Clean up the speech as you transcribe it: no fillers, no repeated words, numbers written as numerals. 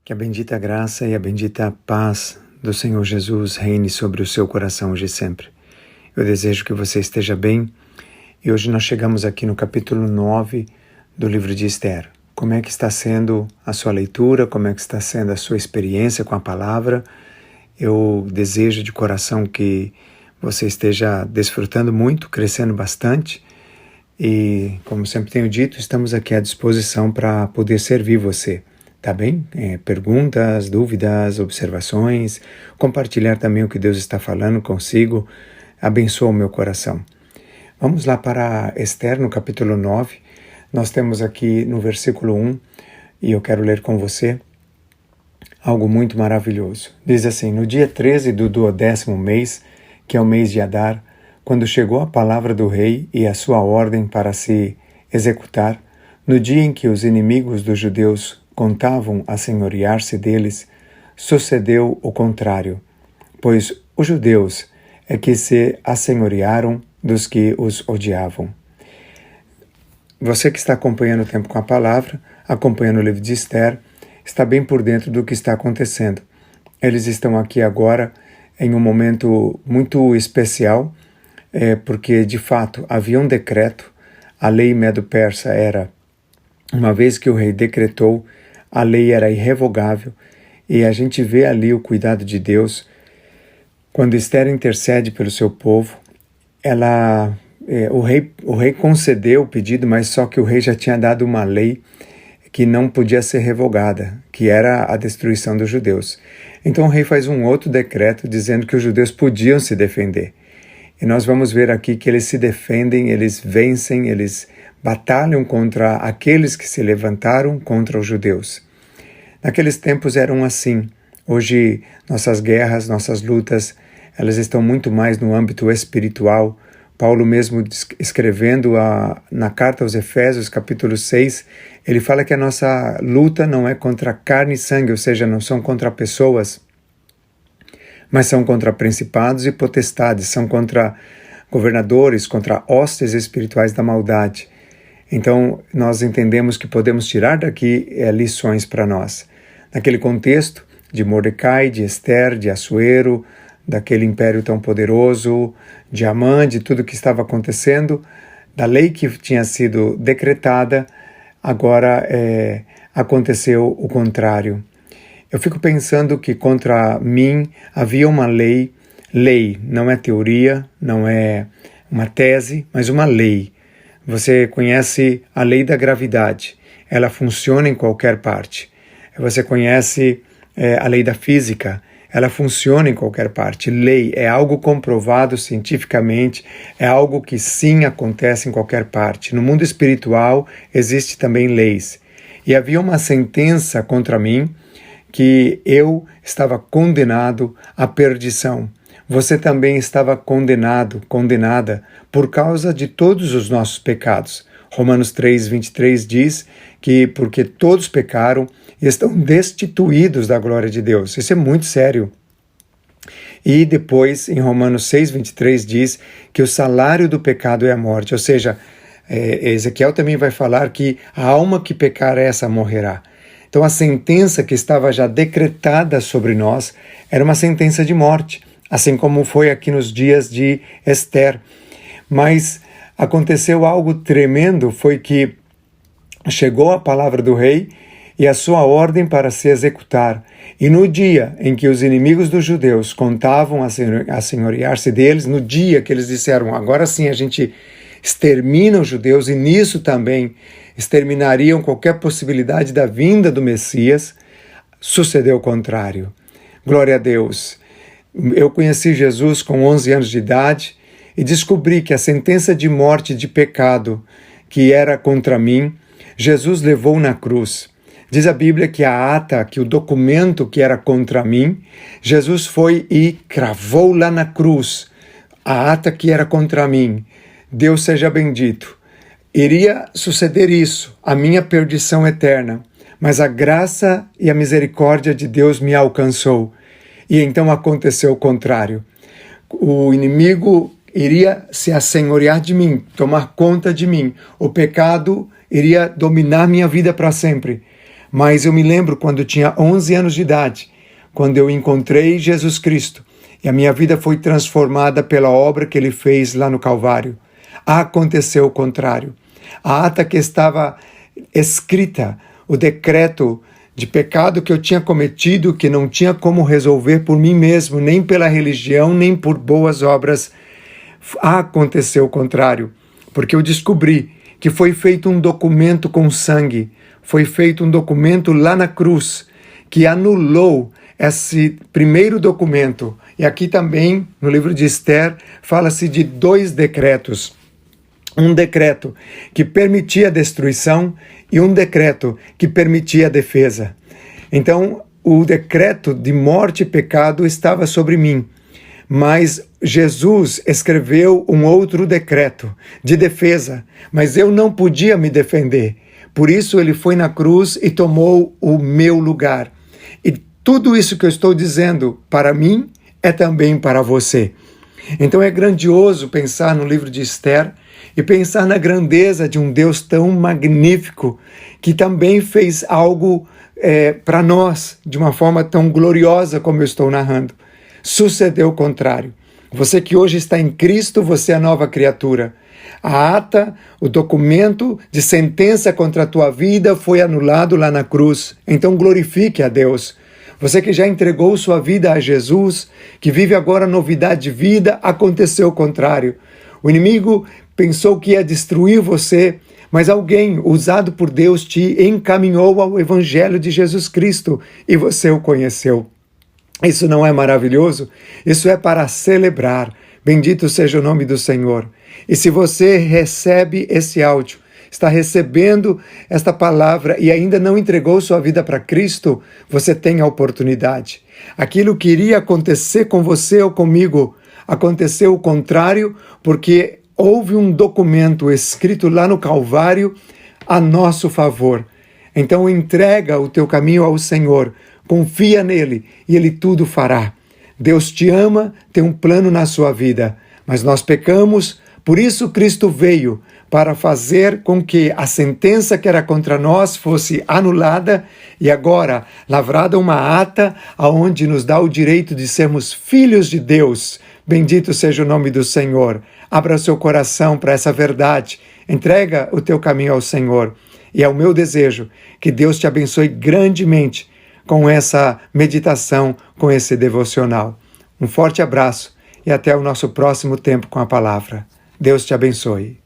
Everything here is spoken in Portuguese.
Que a bendita graça e a bendita paz do Senhor Jesus reine sobre o seu coração hoje e sempre. Eu desejo que você esteja bem e hoje nós chegamos aqui no capítulo 9 do livro de Esther. Como é que está sendo a sua leitura? Como é que está sendo a sua experiência com a palavra? Eu desejo de coração que você esteja desfrutando muito, crescendo bastante e, como sempre tenho dito, estamos aqui à disposição para poder servir você. Tá bem? Perguntas, dúvidas, observações, compartilhar também o que Deus está falando consigo, abençoa o meu coração. Vamos lá para Esther, no capítulo 9, nós temos aqui no versículo 1, e eu quero ler com você algo muito maravilhoso. Diz assim: no dia 13 do 12º mês, que é o mês de Adar, quando chegou a palavra do rei e a sua ordem para se executar, no dia em que os inimigos dos judeus contavam assenhorear-se deles, sucedeu o contrário, pois os judeus é que se assenhorearam dos que os odiavam. Você que está acompanhando o tempo com a palavra, acompanhando o livro de Esther, está bem por dentro do que está acontecendo. Eles estão aqui agora em um momento muito especial, porque de fato havia um decreto, a lei medo-persa era, uma vez que o rei decretou, a lei era irrevogável, e a gente vê ali o cuidado de Deus. Quando Esther intercede pelo seu povo, o rei concedeu o pedido, mas só que o rei já tinha dado uma lei que não podia ser revogada, que era a destruição dos judeus. Então o rei faz um outro decreto dizendo que os judeus podiam se defender. E nós vamos ver aqui que eles se defendem, eles vencem, eles batalham contra aqueles que se levantaram contra os judeus. Naqueles tempos eram assim. Hoje nossas guerras, nossas lutas, elas estão muito mais no âmbito espiritual. Paulo mesmo escrevendo na carta aos Efésios, capítulo 6, ele fala que a nossa luta não é contra carne e sangue, ou seja, não são contra pessoas, mas são contra principados e potestades, são contra governadores, contra hostes espirituais da maldade. Então, nós entendemos que podemos tirar daqui lições para nós. Naquele contexto de Mordecai, de Esther, de Assuero, daquele império tão poderoso, de Amã, de tudo que estava acontecendo, da lei que tinha sido decretada, agora aconteceu o contrário. Eu fico pensando que contra mim havia uma lei, não é teoria, não é uma tese, mas uma lei. Você conhece a lei da gravidade, ela funciona em qualquer parte. Você conhece a lei da física, ela funciona em qualquer parte. Lei é algo comprovado cientificamente, é algo que sim acontece em qualquer parte. No mundo espiritual existe também leis. E havia uma sentença contra mim que eu estava condenado à perdição. Você também estava condenada por causa de todos os nossos pecados. Romanos 3:23 diz que porque todos pecaram e estão destituídos da glória de Deus. Isso é muito sério. E depois, em Romanos 6:23 diz que o salário do pecado é a morte. Ou seja, Ezequiel também vai falar que a alma que pecar essa morrerá. Então a sentença que estava já decretada sobre nós era uma sentença de morte, assim como foi aqui nos dias de Esther. Mas aconteceu algo tremendo, foi que chegou a palavra do rei e a sua ordem para se executar. E no dia em que os inimigos dos judeus contavam assenhorear-se deles, no dia que eles disseram, agora sim a gente extermina os judeus, e nisso também exterminariam qualquer possibilidade da vinda do Messias, sucedeu o contrário. Glória a Deus. Eu conheci Jesus com 11 anos de idade e descobri que a sentença de morte de pecado que era contra mim, Jesus levou na cruz. Diz a Bíblia que a ata, que o documento que era contra mim, Jesus foi e cravou lá na cruz. A ata que era contra mim. Deus seja bendito. Iria suceder isso, a minha perdição eterna, mas a graça e a misericórdia de Deus me alcançou. E então aconteceu o contrário. O inimigo iria se assenhorear de mim, tomar conta de mim. O pecado iria dominar minha vida para sempre. Mas eu me lembro quando eu tinha 11 anos de idade, quando eu encontrei Jesus Cristo e a minha vida foi transformada pela obra que Ele fez lá no Calvário. Aconteceu o contrário. A ata que estava escrita, o decreto de pecado que eu tinha cometido, que não tinha como resolver por mim mesmo, nem pela religião, nem por boas obras, aconteceu o contrário, porque eu descobri que foi feito um documento com sangue, foi feito um documento lá na cruz, que anulou esse primeiro documento. E aqui também, no livro de Esther, fala-se de 2 decretos. Um decreto que permitia a destruição e um decreto que permitia a defesa. Então, o decreto de morte e pecado estava sobre mim, mas Jesus escreveu um outro decreto de defesa, mas eu não podia me defender. Por isso ele foi na cruz e tomou o meu lugar. E tudo isso que eu estou dizendo para mim é também para você. Então é grandioso pensar no livro de Esther e pensar na grandeza de um Deus tão magnífico que também fez algo para nós de uma forma tão gloriosa como eu estou narrando. Sucedeu o contrário. Você que hoje está em Cristo, você é a nova criatura. A ata, o documento de sentença contra a tua vida foi anulado lá na cruz. Então glorifique a Deus. Você que já entregou sua vida a Jesus, que vive agora novidade de vida, aconteceu o contrário. O inimigo pensou que ia destruir você, mas alguém usado por Deus te encaminhou ao Evangelho de Jesus Cristo e você o conheceu. Isso não é maravilhoso? Isso é para celebrar. Bendito seja o nome do Senhor. E se você recebe esse áudio, está recebendo esta palavra e ainda não entregou sua vida para Cristo, você tem a oportunidade. Aquilo que iria acontecer com você ou comigo, aconteceu o contrário, porque houve um documento escrito lá no Calvário a nosso favor. Então entrega o teu caminho ao Senhor, confia nele e ele tudo fará. Deus te ama, tem um plano na sua vida, mas nós pecamos, por isso Cristo veio para fazer com que a sentença que era contra nós fosse anulada e agora lavrada uma ata aonde nos dá o direito de sermos filhos de Deus. Bendito seja o nome do Senhor. Abra seu coração para essa verdade. Entrega o teu caminho ao Senhor. E é o meu desejo que Deus te abençoe grandemente com essa meditação, com esse devocional. Um forte abraço e até o nosso próximo tempo com a palavra. Deus te abençoe.